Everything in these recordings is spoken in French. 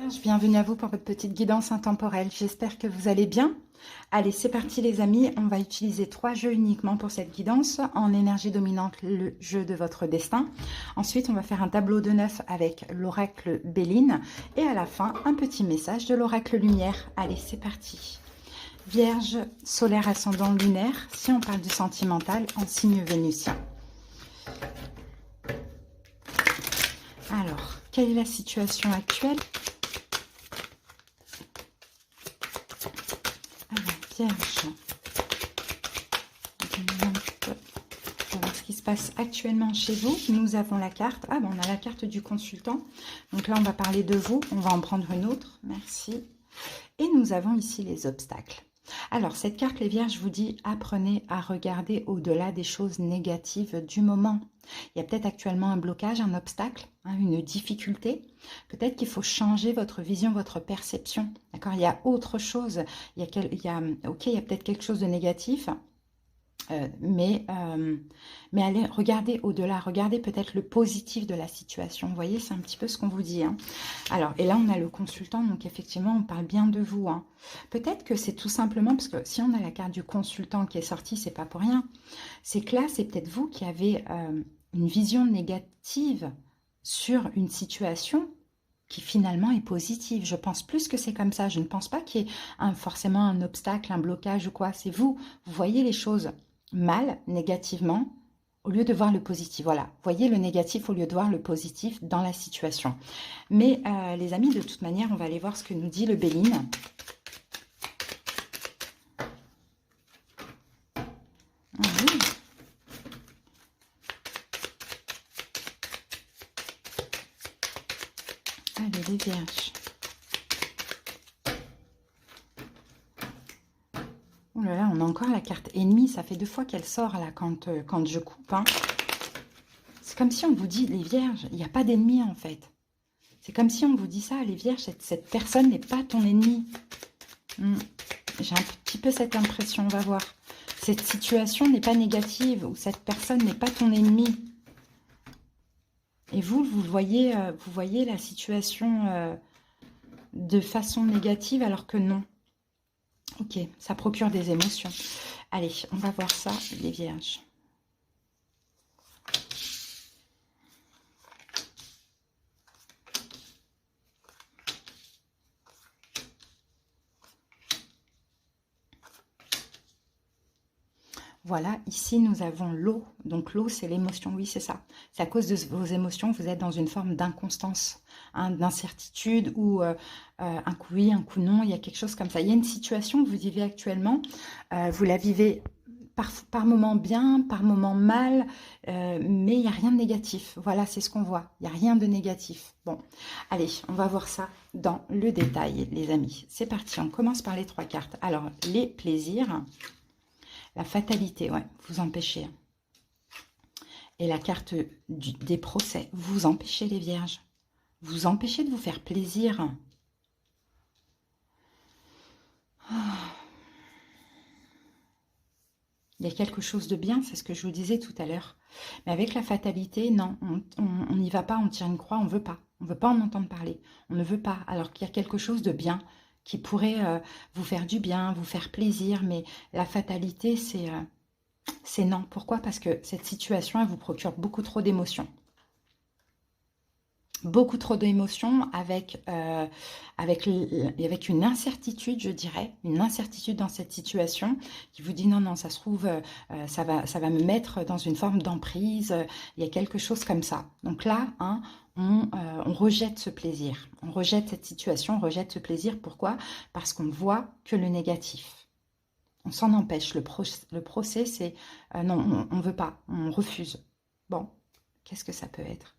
Bienvenue à vous pour votre petite guidance intemporelle. J'espère que vous allez bien. Allez, c'est parti les amis. On va utiliser 3 jeux uniquement pour cette guidance. En énergie dominante, le jeu de votre destin. Ensuite, on va faire un tableau de 9 avec l'oracle Béline. Et à la fin, un petit message de l'oracle Lumière. Allez, c'est parti. Vierge, solaire, ascendant, lunaire. Si on parle du sentimental, en signe vénusien. Alors, quelle est la situation actuelle ? Vierge. On va voir ce qui se passe actuellement chez vous. Nous avons la carte. Ah, bon, on a la carte du consultant. Donc là, on va parler de vous. On va en prendre une autre. Merci. Et nous avons ici les obstacles. Alors, cette carte, les Vierges, vous dit, apprenez à regarder au-delà des choses négatives du moment. Il y a peut-être actuellement un blocage, un obstacle, une difficulté. Peut-être qu'il faut changer votre vision, votre perception. D'accord ? Il y a autre chose. Il y a peut-être quelque chose de négatif. Mais allez, regardez au-delà, regardez peut-être le positif de la situation. Vous voyez, c'est un petit peu ce qu'on vous dit. Alors, et là, on a le consultant, donc effectivement, on parle bien de vous. Peut-être que c'est tout simplement, parce que si on a la carte du consultant qui est sortie, c'est pas pour rien. C'est que là, c'est peut-être vous qui avez une vision négative sur une situation qui finalement est positive. Je pense plus que c'est comme ça. Je ne pense pas qu'il y ait forcément un obstacle, un blocage ou quoi. C'est vous. Vous voyez les choses mal, négativement, au lieu de voir le positif. Voilà, voyez le négatif au lieu de voir le positif dans la situation. Mais les amis, de toute manière, on va aller voir ce que nous dit le Béline. Oui. Allez, les Vierges. Oh là là, on a encore la carte ennemie. Ça fait 2 fois qu'elle sort là quand je coupe. C'est comme si on vous dit, les Vierges, il n'y a pas d'ennemi en fait. C'est comme si on vous dit ça, les Vierges, cette personne n'est pas ton ennemi. J'ai un petit peu cette impression, on va voir. Cette situation n'est pas négative ou cette personne n'est pas ton ennemi. Et vous voyez la situation de façon négative alors que non. Ok, ça procure des émotions. Allez, on va voir ça, les Vierges. Voilà, ici nous avons l'eau. Donc l'eau, c'est l'émotion, oui, c'est ça. C'est à cause de vos émotions, vous êtes dans une forme d'inconstance, d'incertitude, ou un coup oui, un coup non, il y a quelque chose comme ça. Il y a une situation que vous vivez actuellement, vous la vivez par moment bien, par moment mal, mais il n'y a rien de négatif. Voilà, c'est ce qu'on voit, il n'y a rien de négatif. Bon, allez, on va voir ça dans le détail, les amis. C'est parti, on commence par les 3 cartes. Alors, les plaisirs... La fatalité, ouais, vous empêchez. Et la carte des procès, vous empêchez les Vierges. Vous empêchez de vous faire plaisir. Il y a quelque chose de bien, c'est ce que je vous disais tout à l'heure. Mais avec la fatalité, non, on n'y va pas, on tire une croix, on ne veut pas. On ne veut pas en entendre parler. On ne veut pas, alors qu'il y a quelque chose de bien qui pourrait vous faire du bien, vous faire plaisir. Mais la fatalité, c'est non. Pourquoi? Parce que cette situation, elle vous procure beaucoup trop d'émotions. Beaucoup trop d'émotions avec une incertitude, je dirais, une incertitude dans cette situation qui vous dit non, non, ça se trouve, ça va me mettre dans une forme d'emprise, il y a quelque chose comme ça. Donc là, on rejette ce plaisir, on rejette cette situation, on rejette ce plaisir. Pourquoi? Parce qu'on voit que le négatif. On s'en empêche. Le procès, c'est non, on ne veut pas, on refuse. Bon, qu'est-ce que ça peut être?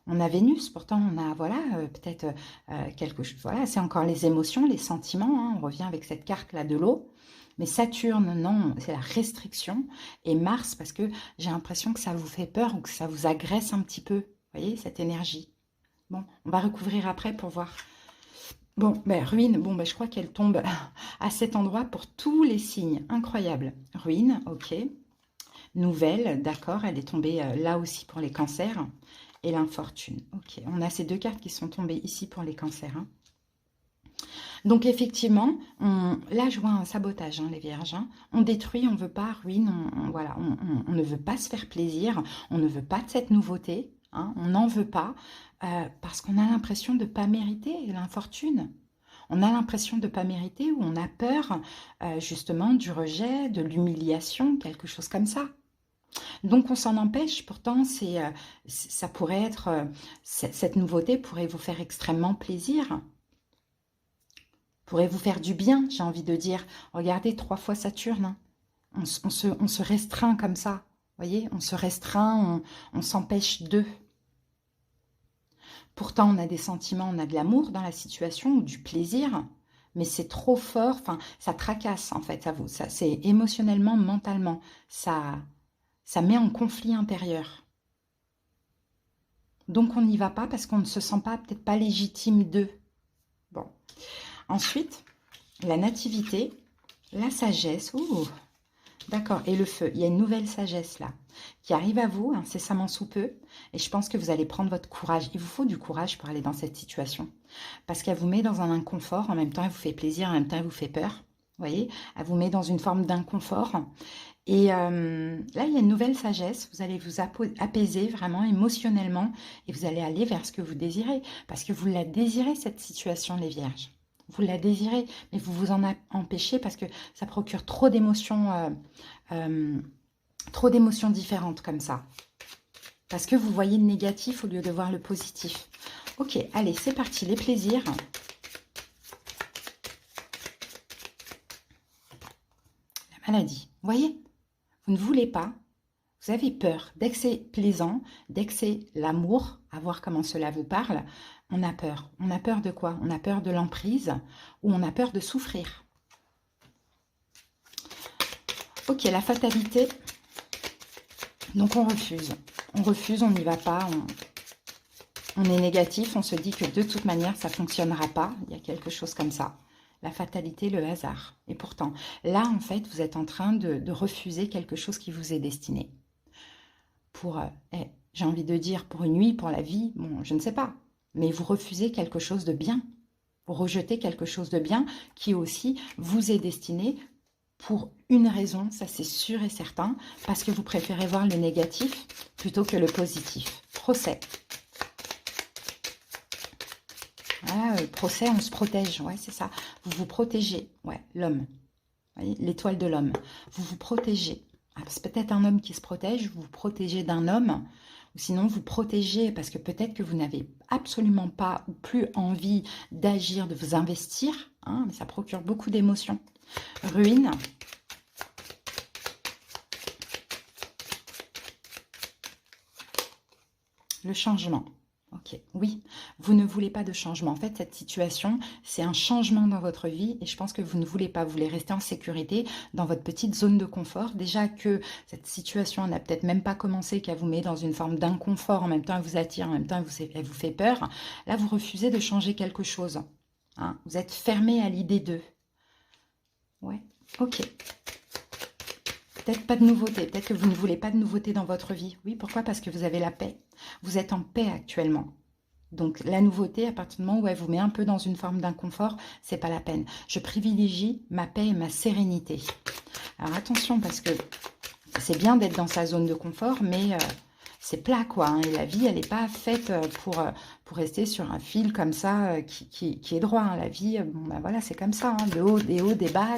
On a Vénus, pourtant on a, voilà, peut-être quelque chose. Voilà, c'est encore les émotions, les sentiments. On revient avec cette carte-là de l'eau. Mais Saturne, non, c'est la restriction. Et Mars, parce que j'ai l'impression que ça vous fait peur ou que ça vous agresse un petit peu. Vous voyez, cette énergie. Bon, on va recouvrir après pour voir. Bon, ben, ruine, bon, ben, je crois qu'elle tombe à cet endroit pour tous les signes. Incroyable. Ruine, ok. Nouvelle, d'accord, elle est tombée là aussi pour les cancers. Et l'infortune, ok. On a ces 2 cartes qui sont tombées ici pour les cancers. Donc effectivement, là je vois un sabotage, hein, les vierges. Hein. On détruit, on ne veut pas, ruine, voilà, on ne veut pas se faire plaisir, on ne veut pas de cette nouveauté, hein, on n'en veut pas, parce qu'on a l'impression de ne pas mériter l'infortune. On a l'impression de ne pas mériter ou on a peur justement du rejet, de l'humiliation, quelque chose comme ça. Donc on s'en empêche, pourtant ça pourrait être, cette nouveauté pourrait vous faire extrêmement plaisir, pourrait vous faire du bien, j'ai envie de dire. Regardez, 3 fois Saturne, hein. On se restreint comme ça, vous voyez, on se restreint, on s'empêche d'eux. Pourtant on a des sentiments, on a de l'amour dans la situation ou du plaisir, mais c'est trop fort, enfin ça tracasse en fait, ça c'est émotionnellement, mentalement, ça met en conflit intérieur. Donc on n'y va pas parce qu'on ne se sent pas, peut-être pas légitime d'eux. Bon. Ensuite, la nativité, la sagesse. Ouh, d'accord. Et le feu. Il y a une nouvelle sagesse là qui arrive à vous incessamment sous peu. Et je pense que vous allez prendre votre courage. Il vous faut du courage pour aller dans cette situation. Parce qu'elle vous met dans un inconfort. En même temps, elle vous fait plaisir. En même temps, elle vous fait peur. Vous voyez, elle vous met dans une forme d'inconfort. Et là, il y a une nouvelle sagesse. Vous allez vous apaiser vraiment émotionnellement et vous allez aller vers ce que vous désirez. Parce que vous la désirez, cette situation, les vierges. Vous la désirez, mais vous vous en empêchez parce que ça procure trop d'émotions différentes comme ça. Parce que vous voyez le négatif au lieu de voir le positif. Ok, allez, c'est parti, les plaisirs. La maladie, vous voyez ? Vous ne voulez pas, vous avez peur. Dès que c'est plaisant, dès que c'est l'amour, à voir comment cela vous parle, on a peur. On a peur de quoi? On a peur de l'emprise ou on a peur de souffrir. Ok, la fatalité. Donc on refuse. On refuse, on n'y va pas. On est négatif, on se dit que de toute manière, ça ne fonctionnera pas. Il y a quelque chose comme ça. La fatalité, le hasard. Et pourtant, là, en fait, vous êtes en train de refuser quelque chose qui vous est destiné. Pour, j'ai envie de dire, pour une nuit, pour la vie, bon, je ne sais pas. Mais vous refusez quelque chose de bien. Vous rejetez quelque chose de bien qui aussi vous est destiné pour une raison, ça c'est sûr et certain, parce que vous préférez voir le négatif plutôt que le positif. Procès. Voilà, procès, on se protège, ouais, c'est ça. Vous vous protégez, ouais, l'homme. L'étoile de l'homme. Vous vous protégez. Ah, c'est peut-être un homme qui se protège, vous vous protégez d'un homme, ou sinon vous protégez parce que peut-être que vous n'avez absolument pas ou plus envie d'agir, de vous investir, hein, mais ça procure beaucoup d'émotions. Ruine. Le changement. Ok, oui, vous ne voulez pas de changement. En fait, cette situation, c'est un changement dans votre vie et je pense que vous ne voulez pas. Vous voulez rester en sécurité dans votre petite zone de confort. Déjà que cette situation n'a peut-être même pas commencé, qu'elle vous met dans une forme d'inconfort. En même temps, elle vous attire, en même temps, elle vous fait peur. Là, vous refusez de changer quelque chose. Hein, vous êtes fermé à l'idée d'eux. Ouais, ok. Peut-être pas de nouveauté. Peut-être que vous ne voulez pas de nouveauté dans votre vie. Oui, pourquoi? Parce que vous avez la paix. Vous êtes en paix actuellement. Donc, la nouveauté, à partir du moment où elle vous met un peu dans une forme d'inconfort, c'est pas la peine. Je privilégie ma paix et ma sérénité. Alors, attention, parce que c'est bien d'être dans sa zone de confort, mais c'est plat, quoi. Hein, et la vie, elle n'est pas faite pour rester sur un fil comme ça qui est droit. Hein. La vie, bon, ben voilà, c'est comme ça. Hein, des hauts, des bas,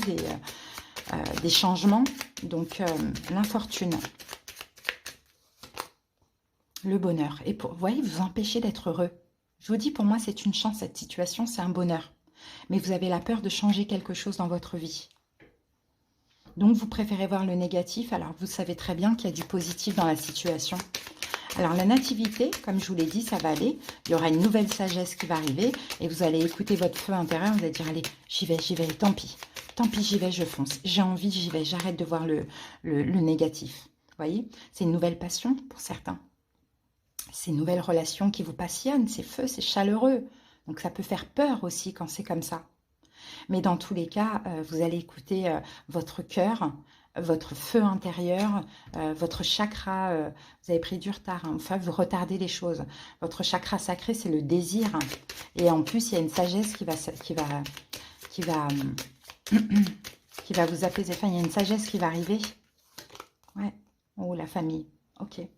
des changements. Donc, l'infortune. Le bonheur. Et vous voyez, vous empêchez d'être heureux. Je vous dis, pour moi, c'est une chance, cette situation, c'est un bonheur. Mais vous avez la peur de changer quelque chose dans votre vie. Donc, vous préférez voir le négatif, alors vous savez très bien qu'il y a du positif dans la situation. Alors, la nativité, comme je vous l'ai dit, ça va aller. Il y aura une nouvelle sagesse qui va arriver et vous allez écouter votre feu intérieur. Vous allez dire, allez, j'y vais, tant pis. Tant pis, j'y vais, je fonce. J'ai envie, j'y vais. J'arrête de voir le négatif. Vous voyez, c'est une nouvelle passion pour certains. C'est une nouvelle relation qui vous passionne, c'est feu, c'est chaleureux. Donc ça peut faire peur aussi quand c'est comme ça. Mais dans tous les cas, vous allez écouter votre cœur, votre feu intérieur, votre chakra. Vous avez pris du retard, hein, enfin vous retardez les choses. Votre chakra sacré, c'est le désir. Et en plus, il y a une sagesse qui va qui va, qui va vous apaiser. Enfin, il y a une sagesse qui va arriver. Ouais. Oh, la famille. Ok. Et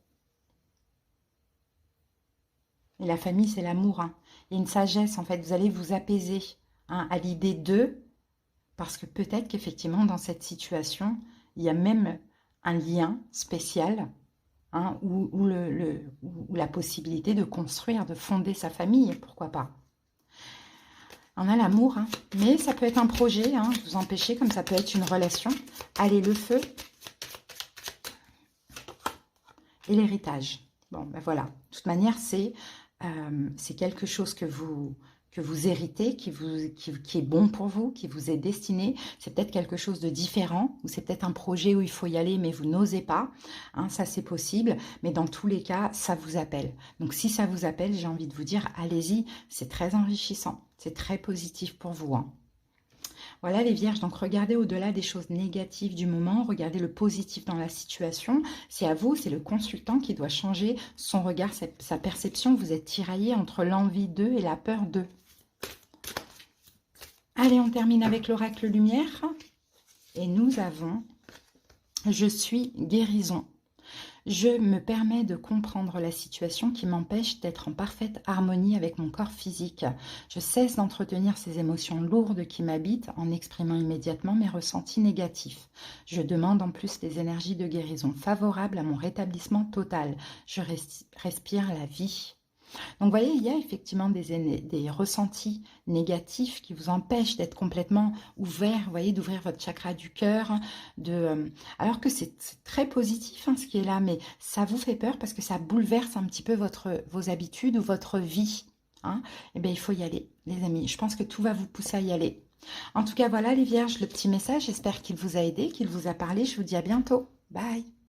la famille, c'est l'amour. Hein. Il y a une sagesse, en fait. Vous allez vous apaiser hein, à l'idée d'eux. Parce que peut-être qu'effectivement, dans cette situation, il y a même un lien spécial hein, ou la possibilité de construire, de fonder sa famille. Pourquoi pas? On a l'amour, hein. Mais ça peut être un projet, hein, vous empêchez, comme ça peut être une relation. Allez, le feu et l'héritage. Bon, ben voilà. De toute manière, c'est quelque chose que vous héritez, qui est bon pour vous, qui vous est destiné. C'est peut-être quelque chose de différent, ou c'est peut-être un projet où il faut y aller, mais vous n'osez pas. Hein, ça, c'est possible. Mais dans tous les cas, ça vous appelle. Donc, si ça vous appelle, j'ai envie de vous dire, allez-y. C'est très enrichissant. C'est très positif pour vous. Hein. Voilà les vierges, donc regardez au-delà des choses négatives du moment, regardez le positif dans la situation. C'est à vous, c'est le consultant qui doit changer son regard, sa perception. Vous êtes tiraillé entre l'envie d'eux et la peur d'eux. Allez, on termine avec l'oracle lumière. Et nous avons « Je suis guérison ». Je me permets de comprendre la situation qui m'empêche d'être en parfaite harmonie avec mon corps physique. Je cesse d'entretenir ces émotions lourdes qui m'habitent en exprimant immédiatement mes ressentis négatifs. Je demande en plus des énergies de guérison favorables à mon rétablissement total. Je respire la vie. Donc, vous voyez, il y a effectivement des ressentis négatifs qui vous empêchent d'être complètement ouvert, vous voyez, d'ouvrir votre chakra du cœur, alors que c'est très positif hein, ce qui est là, mais ça vous fait peur parce que ça bouleverse un petit peu vos habitudes ou votre vie. Hein. Eh bien, il faut y aller, les amis. Je pense que tout va vous pousser à y aller. En tout cas, voilà les vierges, le petit message. J'espère qu'il vous a aidé, qu'il vous a parlé. Je vous dis à bientôt. Bye.